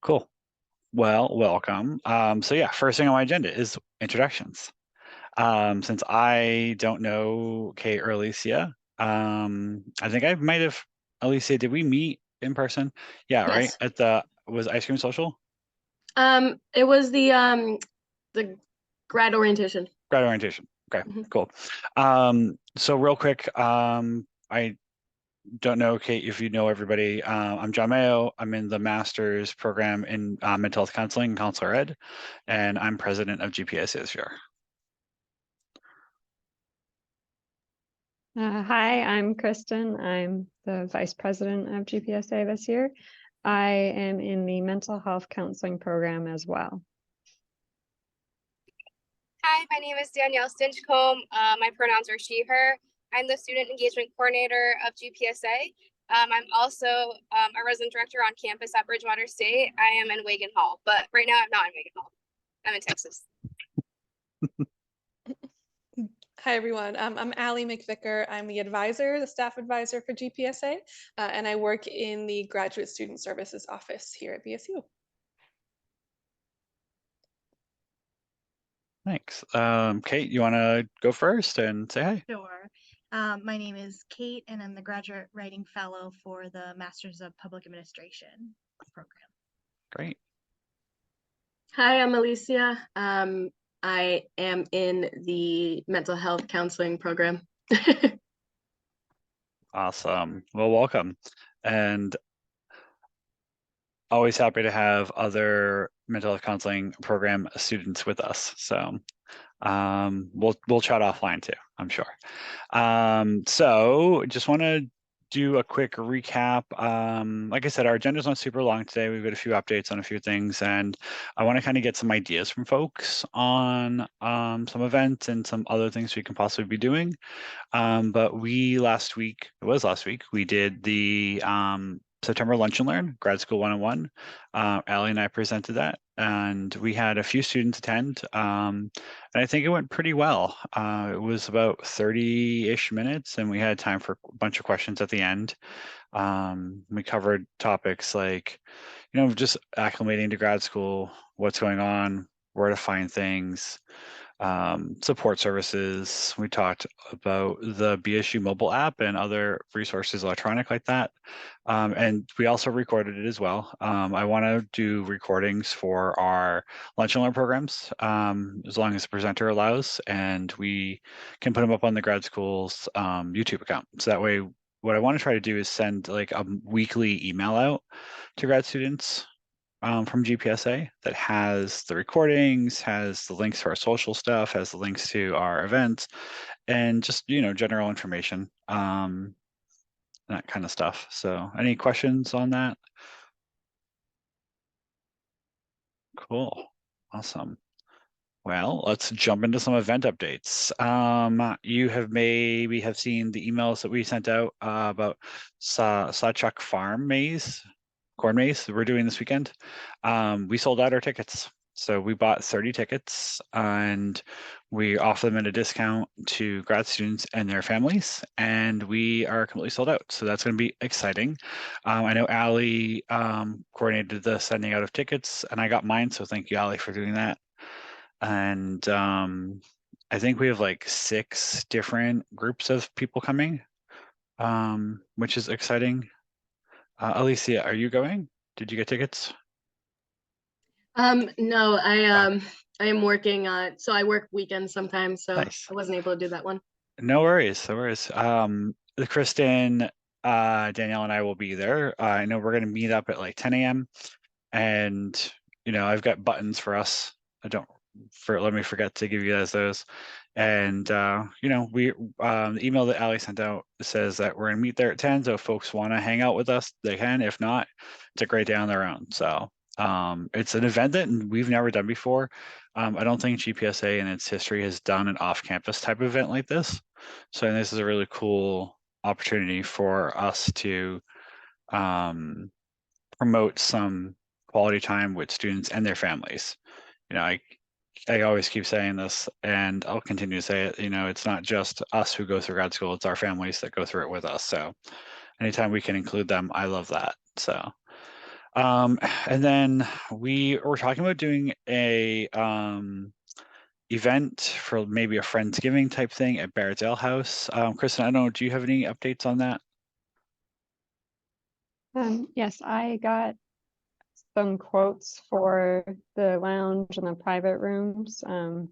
Cool. Well, welcome. So yeah, first thing on my agenda is introductions. Since I don't know Kate or Alicia, I think I might have. Alicia, did we meet in person? Yeah, right. Yes. At the was Ice Cream Social It was the grad orientation. grad orientation. Okay, Mhm. cool. So real quick, I don't know, Kate, if you know everybody. I'm John Mayo. I'm in the master's program in mental health counseling and counselor ed, and I'm president of GPSA this year. Hi, I'm Kristen. I'm the Vice President of GPSA this year. I am in the mental health counseling program as well. Hi, my name is Danielle Stinchcomb. My pronouns are she, her. I'm the Student Engagement Coordinator of GPSA. I'm also a resident director on campus at Bridgewater State. I am in Wagon Hall, but right now I'm not in Wagon Hall. I'm in Texas. Hi, everyone. I'm Allie McVicker. I'm the staff advisor for GPSA, and I work in the Graduate Student Services office here at BSU. Thanks. Kate, you want to go first and say hi? Sure. My name is Kate, and I'm the Graduate Writing Fellow for the Masters of Public Administration program. Great. Hi, I'm Alicia. I am in the mental health counseling program. Awesome. Well, welcome. And always happy to have other mental health counseling program students with us. So we'll chat offline too, I'm sure. So just want to do a quick recap. Like I said, our agenda's not super long today. We've got a few updates on a few things, and I want to kind of get some ideas from folks on some events and some other things we can possibly be doing. But last week, we did the September Lunch and Learn, Grad School 101. Allie and I presented that, and we had a few students attend, and I think it went pretty well. It was about 30-ish minutes, and we had time for a bunch of questions at the end. We covered topics like, just acclimating to grad school, what's going on, where to find things, support services. We talked about the BSU mobile app and other resources electronic like that. And we also recorded it as well. I want to do recordings for our lunch and learn programs as long as the presenter allows, and we can put them up on the grad school's YouTube account. So that way, what I want to try to do is send like a weekly email out to grad students from GPSA that has the recordings, has the links to our social stuff, has the links to our events, and just general information, that kind of stuff. So, any questions on that? Cool, awesome. Well, let's jump into some event updates. You have maybe have seen the emails that we sent out about Sawchuck Farm Maze. Corn Maze we're doing this weekend. We sold out our tickets. So we bought 30 tickets and we offer them at a discount to grad students and their families. And we are completely sold out. So that's going to be exciting. I know Allie coordinated the sending out of tickets and I got mine. So thank you, Allie, for doing that. And I think we have like 6 different groups of people coming, which is exciting. Alicia, are you going? Did you get tickets? No, I am working so I work weekends sometimes, so Nice. I wasn't able to do that one. No worries, no worries. Kristen, Danielle, and I will be there. I know we're gonna meet up at like 10 a.m. and I've got buttons for us. Let me forget to give you guys those. And the email that Ali sent out says that we're gonna meet there at 10. So if folks want to hang out with us, they can. If not, it's a great day on their own. So it's an event that we've never done before. I don't think GPSA in its history has done an off-campus type of event like this. So this is a really cool opportunity for us to promote some quality time with students and their families. I always keep saying this and I'll continue to say it, it's not just us who go through grad school, it's our families that go through it with us. So anytime we can include them, I love that. So And then we were talking about doing a event for maybe a Friendsgiving type thing at Baird's Ale House. Kristen, I don't know, do you have any updates on that? Yes, I got some quotes for the lounge and the private rooms. So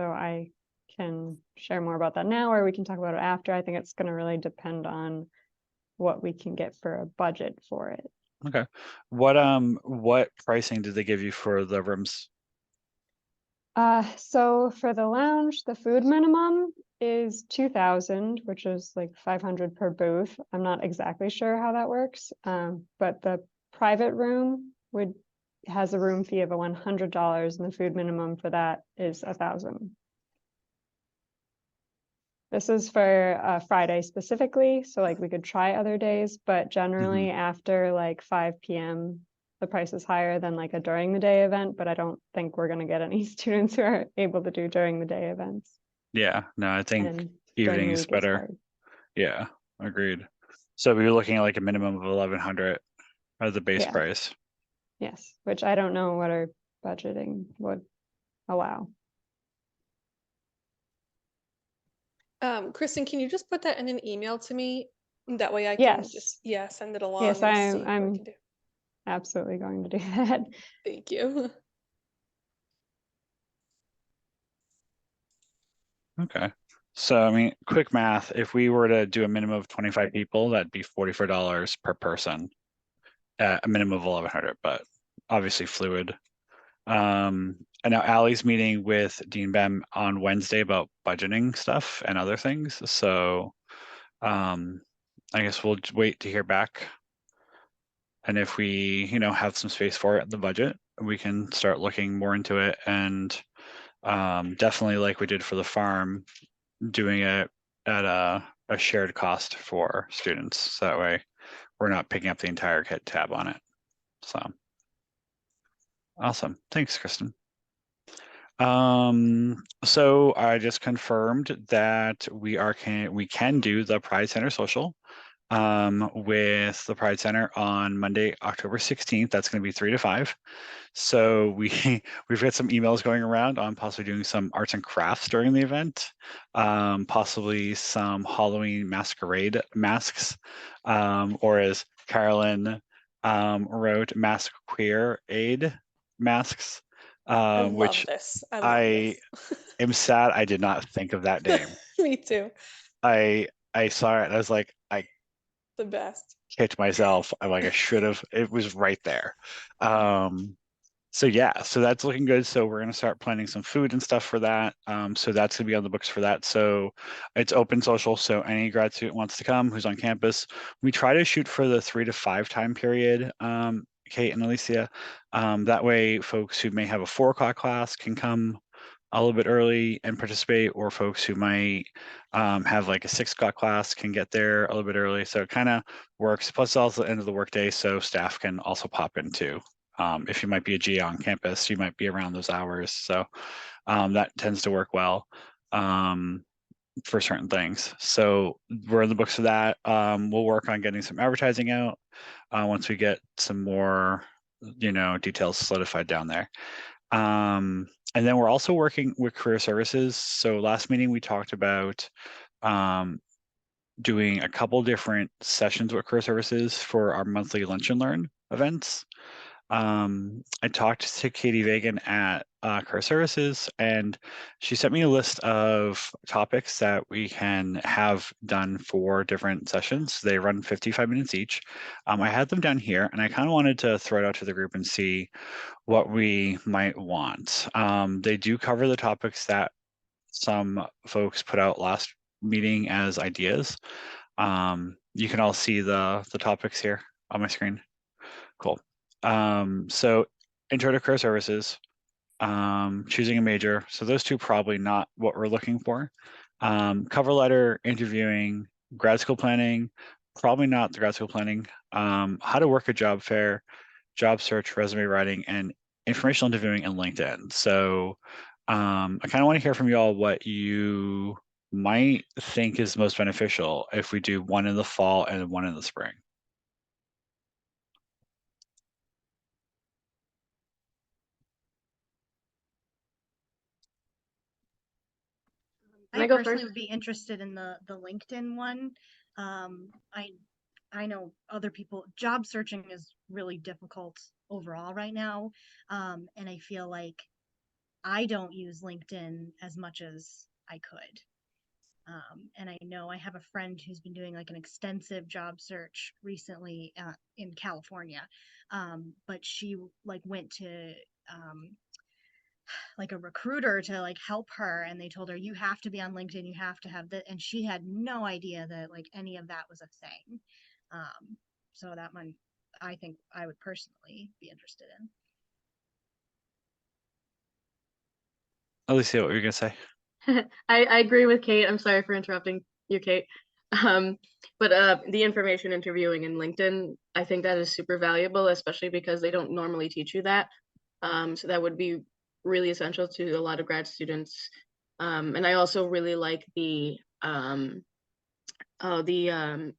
I can share more about that now, or we can talk about it after. I think it's going to really depend on what we can get for a budget for it. Okay. What pricing did they give you for the rooms? So for the lounge, the food minimum is 2,000, which is like 500 per booth. I'm not exactly sure how that works. But the private room has a room fee of $100, and the food minimum for that is 1,000. This is for Friday specifically, so like we could try other days, but generally after like 5 p.m. the price is higher than like a during the day event, but I don't think we're gonna get any students who are able to do during the day events. Yeah, no, I think And during evening the is week better. hard. Yeah, agreed. So we were looking at like a minimum of 1,100 as the base Yeah. price. Yes, which I don't know what our budgeting would allow. Kristen, can you just put that in an email to me? That way I can Yes. just, send it along Yes, and see what we I'm can do. absolutely going to do that. Thank you. Okay. So, I mean, quick math, if we were to do a minimum of 25 people, that'd be $44 per person at a minimum of 1,100, but obviously fluid. And now Allie's meeting with Dean Bem on Wednesday about budgeting stuff and other things. So, I guess we'll wait to hear back. And if we, have some space for it in the budget, we can start looking more into it. And definitely like we did for the farm, doing it at a shared cost for students. So that way we're not picking up the entire kit tab on it. So awesome. Thanks, Kristen. So I just confirmed that we can do the Pride Center social with the Pride Center on Monday, October 16th. That's going to be 3 to 5. So we've got some emails going around on possibly doing some arts and crafts during the event, possibly some Halloween masquerade masks, or as Carolyn wrote, mask queer aid masks, I love which this. I love I this. am sad I did not think of that name. Me too. I saw it and I was like, I The best. kicked myself. I'm like, I should have. It was right there. So yeah, so that's looking good. So we're gonna start planning some food and stuff for that. So that's gonna be on the books for that. So it's open social. So any grad student wants to come who's on campus, we try to shoot for the 3 to 5 time period. Kate and Alicia. That way, folks who may have a 4 o'clock class can come a little bit early and participate, or folks who might have like a 6 o'clock class can get there a little bit early. So it kind of works. Plus, it's also the end of the workday, so staff can also pop in too. If you might be a GA on campus, you might be around those hours. So that tends to work well for certain things. So we're in the books for that. We'll work on getting some advertising out once we get some more, details solidified down there. And then we're also working with career services. So last meeting we talked about doing a couple different sessions with career services for our monthly lunch and learn events. I talked to Katie Vagan at Career Services, and she sent me a list of topics that we can have done for different sessions. They run 55 minutes each. I had them down here, and I kind of wanted to throw it out to the group and see what we might want. They do cover the topics that some folks put out last meeting as ideas. You can all see the topics here on my screen. Cool. So intro to career services, choosing a major. So those two probably not what we're looking for. Cover letter, interviewing, grad school planning, probably not the grad school planning. How to work a job fair, job search, resume writing, and informational interviewing and LinkedIn. So I kind of want to hear from you all what you might think is most beneficial if we do one in the fall and one in the spring. Can I I go personally first? would be interested in the LinkedIn one. I know other people, job searching is really difficult overall right now. And I feel like I don't use LinkedIn as much as I could. And I know I have a friend who's been doing like an extensive job search recently in California. But she like went to like a recruiter to like help her, and they told her you have to be on LinkedIn, you have to have that, and she had no idea that like any of that was a thing. So that one I think I would personally be interested in. Alicia, what were you gonna say? I agree with Kate. I'm sorry for interrupting you, Kate. But the information interviewing in LinkedIn, I think that is super valuable, especially because they don't normally teach you that. So that would be really essential to a lot of grad students. And I also really like the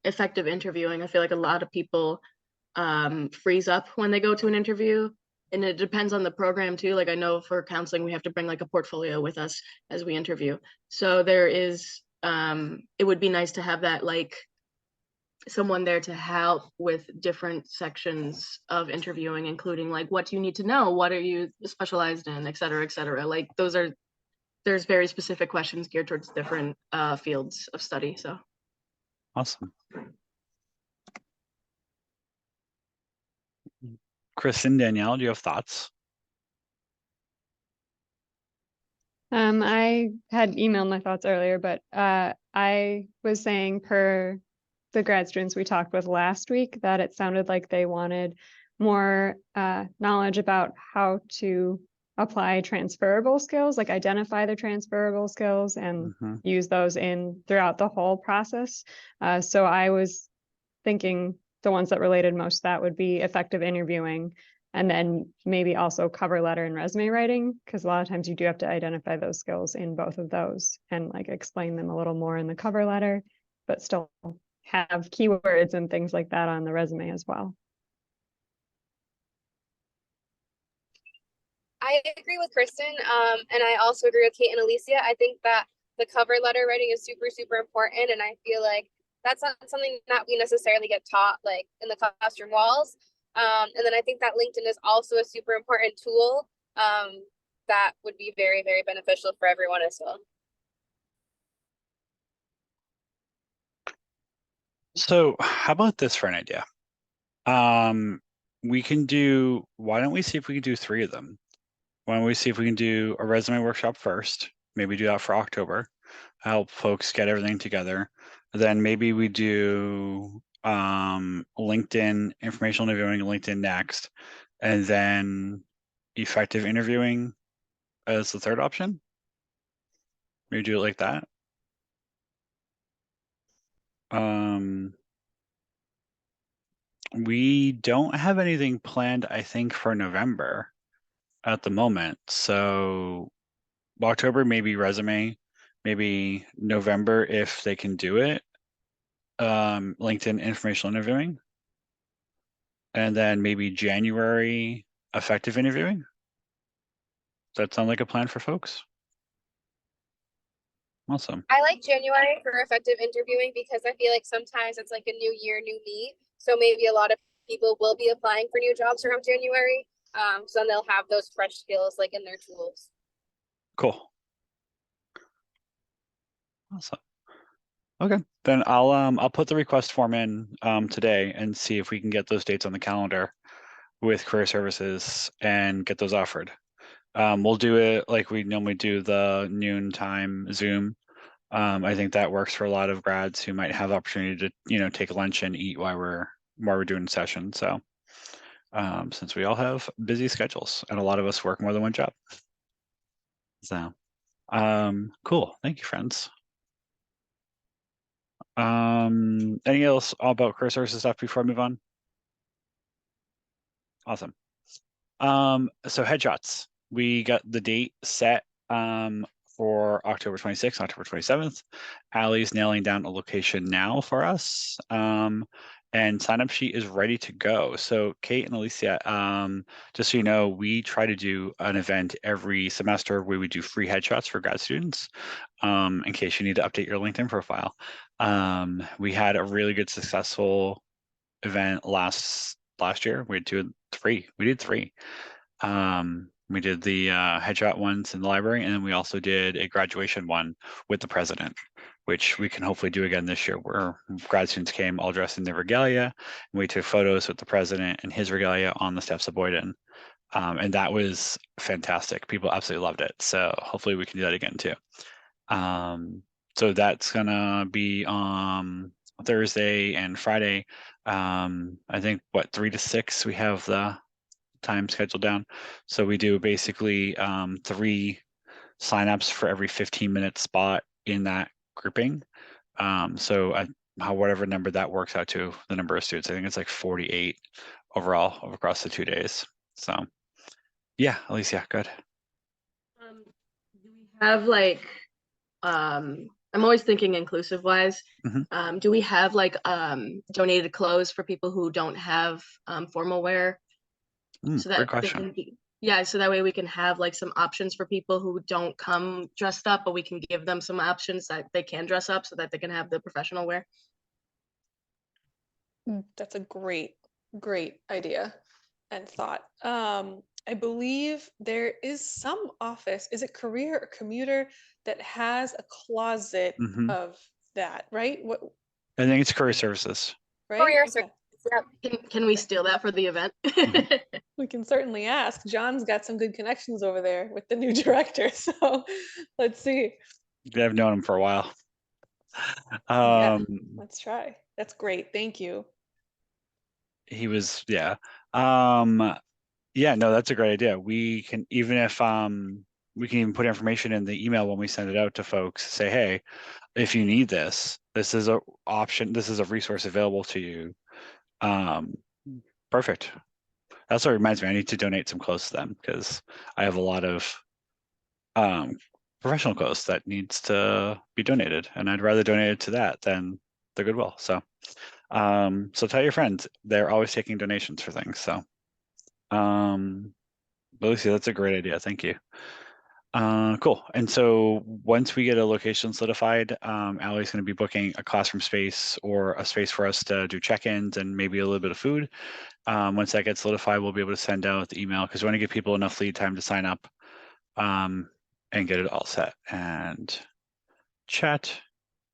effective interviewing. I feel like a lot of people freeze up when they go to an interview, and it depends on the program too. Like I know for counseling we have to bring like a portfolio with us as we interview, so there is it would be nice to have that, like someone there to help with different sections of interviewing, including like what do you need to know, what are you specialized in, et cetera, et cetera. Like there's very specific questions geared towards different fields of study. So Awesome. Kristen, Danielle, do you have thoughts? I had emailed my thoughts earlier, but I was saying per the grad students we talked with last week that it sounded like they wanted more knowledge about how to apply transferable skills, like identify the transferable skills and use those in throughout the whole process. So I was thinking the ones that related most to that would be effective interviewing, and then maybe also cover letter and resume writing, because a lot of times you do have to identify those skills in both of those and like explain them a little more in the cover letter, but still have keywords and things like that on the resume as well. I agree with Kristen, and I also agree with Kate and Alicia. I think that the cover letter writing is super, super important, and I feel like that's not something that we necessarily get taught like in the classroom walls. And then I think that LinkedIn is also a super important tool that would be very, very beneficial for everyone as well. So how about this for an idea? We can do, why don't we see if we can do 3 of them? Why don't we see if we can do a resume workshop first? Maybe do that for October, help folks get everything together. Then maybe we do LinkedIn, informational interviewing, LinkedIn next, and then effective interviewing as the third option. Maybe do it like that. We don't have anything planned, I think, for November at the moment. So October, maybe resume, maybe November if they can do it. LinkedIn informational interviewing. And then maybe January effective interviewing. Does that sound like a plan for folks? Awesome. I like January for effective interviewing because I feel like sometimes it's like a new year, new me. So maybe a lot of people will be applying for new jobs around January. So then they'll have those fresh skills like in their tools. Cool. Awesome. Okay, then I'll put the request form in today and see if we can get those dates on the calendar with career services and get those offered. We'll do it like we normally do the noon time Zoom. I think that works for a lot of grads who might have opportunity to, take lunch and eat while we're doing session. So since we all have busy schedules and a lot of us work more than one job. So cool. Thank you, friends. Anything else about career services stuff before I move on? Awesome. So headshots. We got the date set for October 26th, October 27th. Allie's nailing down a location now for us. and sign up sheet is ready to go. So Kate and Alicia, just so you know, we try to do an event every semester where we do free headshots for grad students, in case you need to update your LinkedIn profile. We had a really good successful event last year. We did three. We did the headshot ones in the library, and then we also did a graduation one with the president, which we can hopefully do again this year, where grad students came all dressed in their regalia, and we took photos with the president and his regalia on the steps of Boyden. And that was fantastic. People absolutely loved it. So hopefully we can do that again too. So that's gonna be Thursday and Friday. I think 3 to 6 we have the time scheduled down. So we do basically 3 signups for every 15-minute spot in that grouping. So whatever number that works out to, the number of students, I think it's like 48 overall across the 2 days. So yeah, Alicia, good. Do we have like, I'm always thinking inclusive wise. Mhm. Do we have like donated clothes for people who don't have formal wear? So Great that they question. can be, yeah, so that way we can have like some options for people who don't come dressed up, but we can give them some options that they can dress up so that they can have the professional wear. That's a great idea and thought. I believe there is some office, is it career or commuter, that has a closet Mhm. of that, right? What, I think it's career services. right? Career Okay. services, yep. Can we steal that for the event? We can certainly ask. John's got some good connections over there with the new director, so let's see. I've known him for a while. Yeah, let's try. That's great. Thank you. He was, yeah. Yeah, no, that's a great idea. We can, even if we can even put information in the email when we send it out to folks, say, hey, if you need this, this is a option, this is a resource available to you. Perfect. That's what reminds me, I need to donate some clothes to them, because I have a lot of professional clothes that needs to be donated, and I'd rather donate it to that than the Goodwill. So so tell your friends, they're always taking donations for things. So Lucy, that's a great idea. Thank you. Cool. And so once we get a location solidified, Allie's going to be booking a classroom space or a space for us to do check-ins and maybe a little bit of food. Once that gets solidified, we'll be able to send out the email, because we want to give people enough lead time to sign up and get it all set. And chat,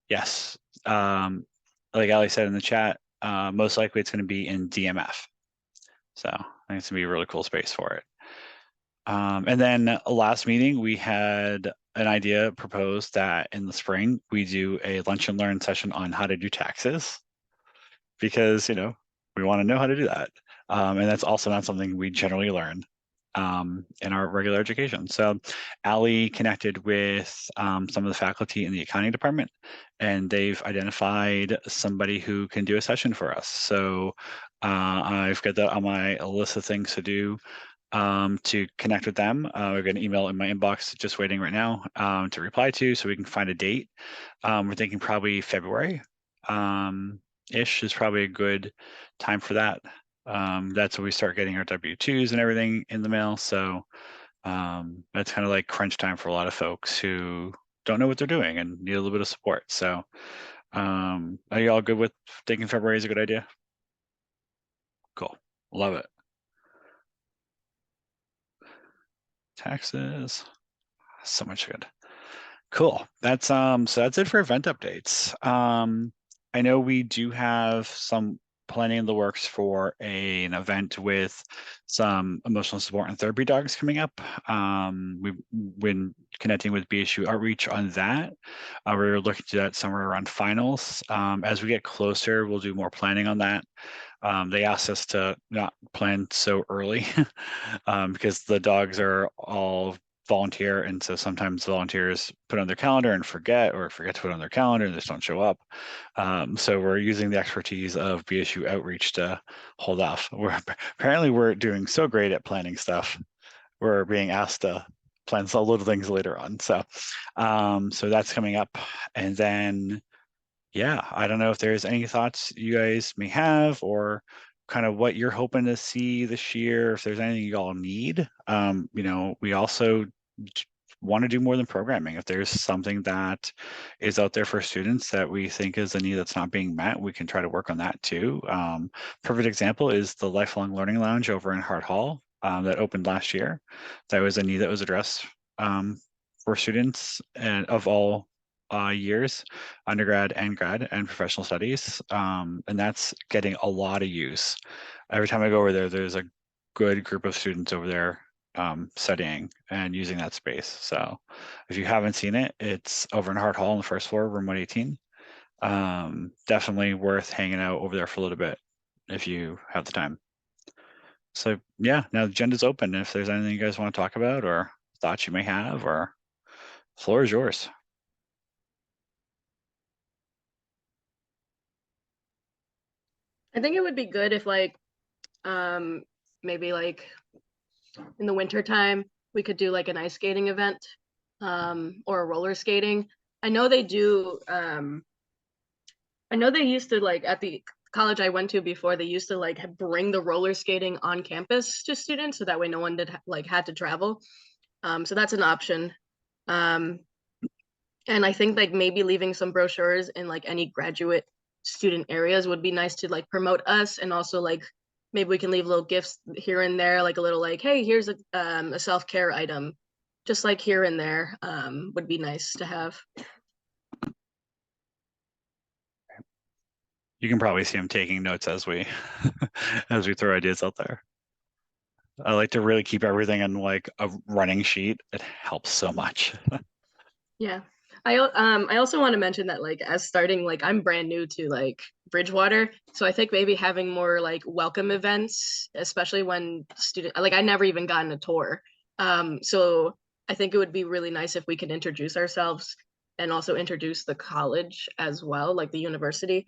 yes. Like Allie said in the chat, most likely it's going to be in DMF. So I think it's going to be a really cool space for it. And then last meeting, we had an idea proposed that in the spring, we do a lunch and learn session on how to do taxes, because, we want to know how to do that. And that's also not something we generally learn in our regular education. So Allie connected with some of the faculty in the accounting department, and they've identified somebody who can do a session for us. So I've got that on my list of things to do to connect with them. We've got an email in my inbox just waiting right now to reply to, so we can find a date. We're thinking probably February ish is probably a good time for that. That's when we start getting our W-2s and everything in the mail. So that's kind of like crunch time for a lot of folks who don't know what they're doing and need a little bit of support. So are you all good with thinking February is a good idea? Cool. Love it. Taxes. So much good. Cool. That's so that's it for event updates. I know we do have some planning in the works for an event with some emotional support and therapy dogs coming up. We've been connecting with BSU Outreach on that. We're looking to do that somewhere around finals. As we get closer, we'll do more planning on that. They asked us to not plan so early because the dogs are all volunteer, and so sometimes volunteers put on their calendar and forget to put on their calendar and just don't show up. So we're using the expertise of BSU Outreach to hold off. Apparently we're doing so great at planning stuff, we're being asked to plan some little things later on. So so that's coming up. And then yeah, I don't know if there's any thoughts you guys may have, or kind of what you're hoping to see this year, if there's anything you all need. You know, we also want to do more than programming. If there's something that is out there for students that we think is a need that's not being met, we can try to work on that too. Perfect example is the Lifelong Learning Lounge over in Hart Hall that opened last year. That was a need that was addressed for students and of all years, undergrad and grad and professional studies. And that's getting a lot of use. Every time I go over there, there's a good group of students over there studying and using that space. So if you haven't seen it, it's over in Hart Hall on the first floor, room 118. Definitely worth hanging out over there for a little bit if you have the time. So yeah, now the agenda's open. If there's anything you guys want to talk about or thoughts you may have, or floor is yours. I think it would be good if like maybe like in the winter time we could do like an ice skating event or roller skating. I know they do I know they used to like at the college I went to before, they used to like bring the roller skating on campus to students so that way no one did like had to travel. So that's an option. Um, and I think like maybe leaving some brochures in like any graduate student areas would be nice to like promote us, and also like maybe we can leave little gifts here and there, like a little like, hey, here's a self-care item, just like here and there would be nice to have. You can probably see him taking notes as we as we throw ideas out there. I like to really keep everything in like a running sheet. It helps so much. Yeah. I also want to mention that like as starting like I'm brand new to like Bridgewater, so I think maybe having more like welcome events, especially when student like I never even gotten a tour. So I think it would be really nice if we could introduce ourselves and also introduce the college as well, like the university,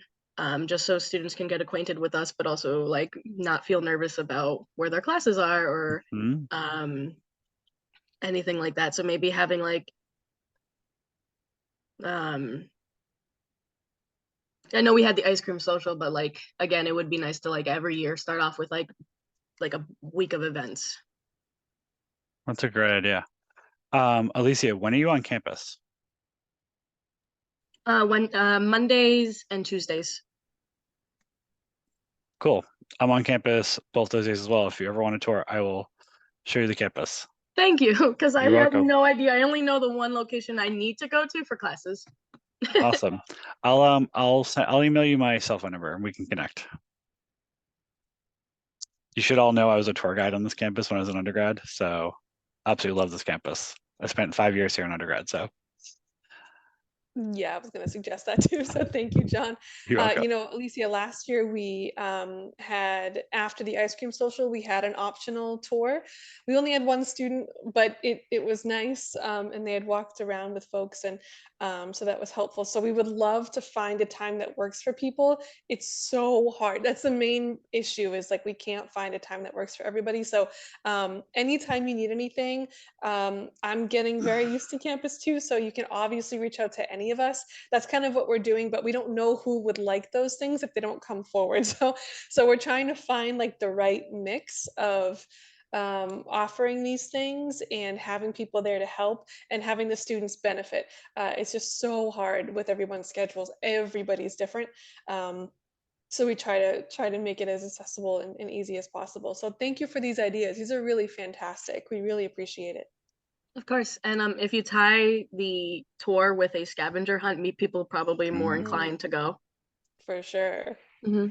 just so students can get acquainted with us, but also like not feel nervous about where their classes are or Mhm. anything like that. So maybe having like um I know we had the ice cream social, but like again, it would be nice to like every year start off with like a week of events. That's a great idea. Alicia, when are you on campus? When Mondays and Tuesdays. Cool. I'm on campus both those days as well. If you ever want a tour, I will show you the campus. Thank you, because I You're have welcome. no idea. I only know the one location I need to go to for classes. Awesome. I'll email you my cell phone number and we can connect. You should all know I was a tour guide on this campus when I was an undergrad, so absolutely love this campus. I spent 5 years here in undergrad, so Yeah, I was going to suggest that too. So thank you, John. you're welcome. You know, Alicia, last year we had, after the ice cream social, we had an optional tour. We only had one student, but it was nice. And they had walked around with folks. And so that was helpful. So we would love to find a time that works for people. It's so hard. That's the main issue, is like we can't find a time that works for everybody. So anytime you need anything, I'm getting very used to campus too, so you can obviously reach out to any of us. That's kind of what we're doing, but we don't know who would like those things if they don't come forward. So we're trying to find like the right mix of offering these things and having people there to help and having the students benefit. It's just so hard with everyone's schedules. Everybody's different. So we try to make it as accessible and easy as possible. So thank you for these ideas. These are really fantastic. We really appreciate it. Of course. And if you tie the tour with a scavenger hunt, meet people probably more Mm, inclined to go. for sure. Hmm.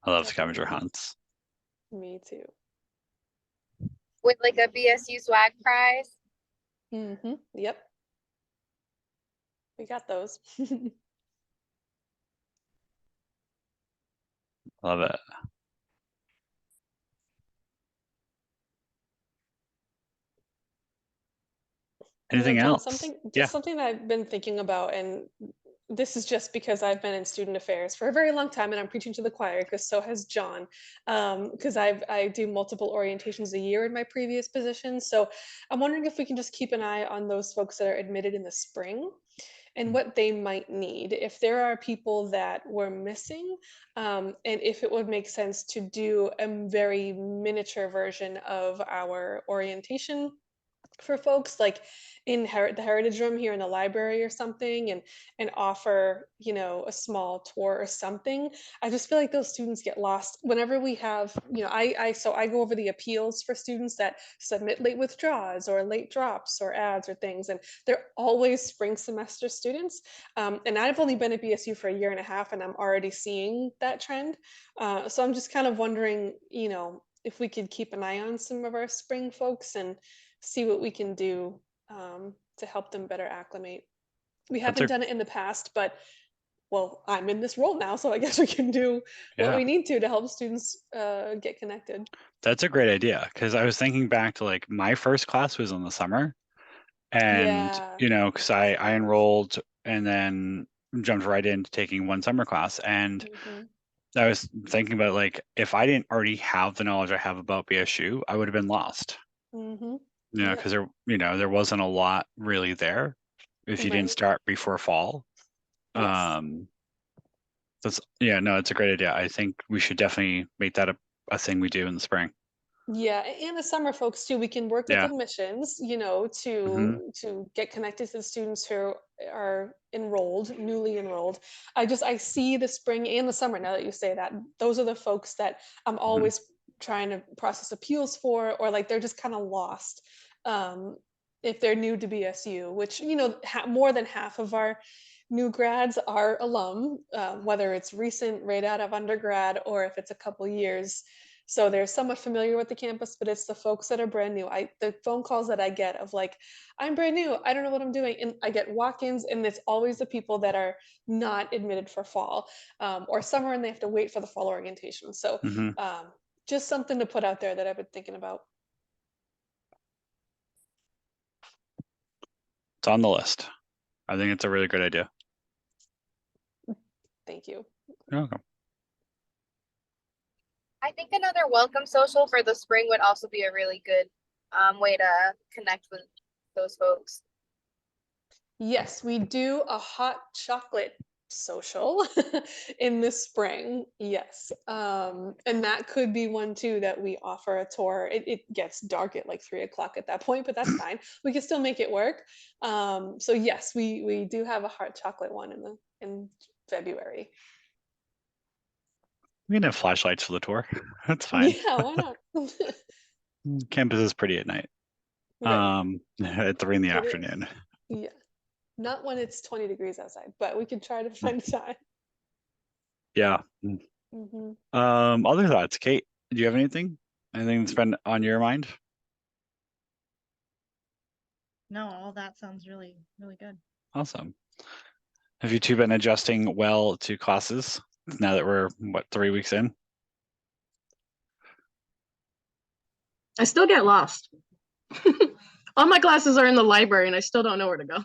I love scavenger Definitely. hunts. Me too. With like a BSU swag prize. Yep. We got those. Love it. You know, Anything John, else? something Yeah. just something that I've been thinking about, and this is just because I've been in student affairs for a very long time, and I'm preaching to the choir because so has John. Because I do multiple orientations a year in my previous position, so I'm wondering if we can just keep an eye on those folks that are admitted in the spring and what they might need. If there are people that we're missing, and if it would make sense to do a very miniature version of our orientation for folks, like in the heritage room here in the library or something, and offer, you know, a small tour or something. I just feel like those students get lost whenever we have, you know, I go over the appeals for students that submit late withdrawals or late drops or ads or things, and they're always spring semester students. And I've only been at BSU for a year and a half, and I'm already seeing that trend. So I'm just kind of wondering, you know, if we could keep an eye on some of our spring folks and see what we can do to help them better acclimate. We That's haven't a done it in the past, but well, I'm in this role now, so I guess we can do what yeah. we need to help students get connected. That's a great idea, because I was thinking back to like my first class was in the summer, and Yeah. you know, because I enrolled and then jumped right into taking one summer class, and Mhm. I was thinking about like if I didn't already have the knowledge I have about BSU, I would have been lost. Mhm. You know, Yeah. because there wasn't a lot really there if you didn't Right. start before fall. Yes. Um, no, it's a great idea. I think we should definitely make that a thing we do in the spring. Yeah, and the summer folks too, we can work with Yeah. admissions, you know, Hmm. to get connected to the students who are enrolled, newly enrolled. I see the spring and the summer, now that you say that. Those are the folks that I'm Hmm. always trying to process appeals for, or like they're just kind of lost. Um, if they're new to BSU, which, you know, more than half of our new grads are alum, whether it's recent right out of undergrad or if it's a couple years. So they're somewhat familiar with the campus, but it's the folks that are brand new. The phone calls that I get of like, I'm brand new, I don't know what I'm doing. And I get walk-ins, and it's always the people that are not admitted for fall, or summer, and they have to wait for the fall orientation. So Hmm. just something to put out there that I've been thinking about. It's on the list. I think it's a really good idea. Thank you. You're welcome. I think another welcome social for the spring would also be a really good way to connect with those folks. Yes, we do a hot chocolate social in the spring. Yes. And that could be one too that we offer a tour. It gets dark at like 3 o'clock at that point, but that's fine. We can still make it work. So yes, we do have a hot chocolate one in February. We can have flashlights for the tour. That's fine. Yeah, why not? Campus is pretty at night. Right. At 3 in the It is. afternoon. Yeah. Not when it's 20 degrees outside, but we can try to find time. Yeah. Hmm. Other thoughts, Kate? Do you have anything? Anything that's been on your mind? No, all that sounds really, really good. Awesome. Have you two been adjusting well to classes now that we're 3 weeks in? I still get lost. All my classes are in the library and I still don't know where to go.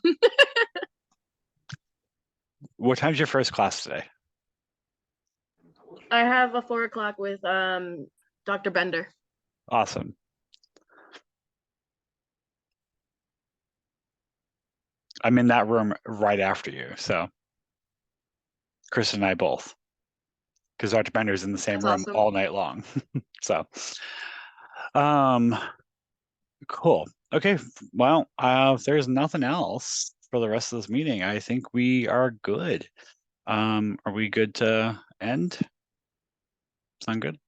What time's your first class today? I have a 4 o'clock with Dr. Bender. Awesome. I'm in that room right after you, so Chris and I both, because Dr. Bender's in the same That's room awesome. all night long. So, um, cool. Okay. Well, if there's nothing else for the rest of this meeting, I think we are good. Are we good to end? Sound good?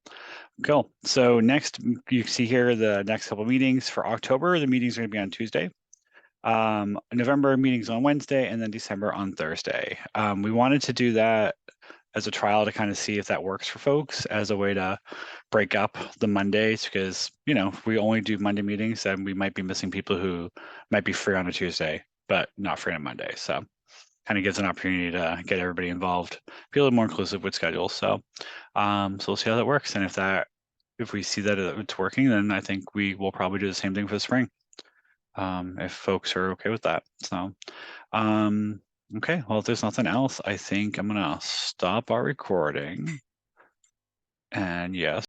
Cool. So next, you see here the next couple of meetings for October. The meetings are going to be on Tuesday. November meetings on Wednesday, and then December on Thursday. We wanted to do that as a trial to kind of see if that works for folks as a way to break up the Mondays, because if we only do Monday meetings, then we might be missing people who might be free on a Tuesday but not free on Monday. So kind of gives an opportunity to get everybody involved, be a little more inclusive with schedules. So we'll see how that works, and if we see that it's working, then I think we will probably do the same thing for the spring, if folks are okay with that. So okay, well, if there's nothing else, I think I'm gonna stop our recording. And yes,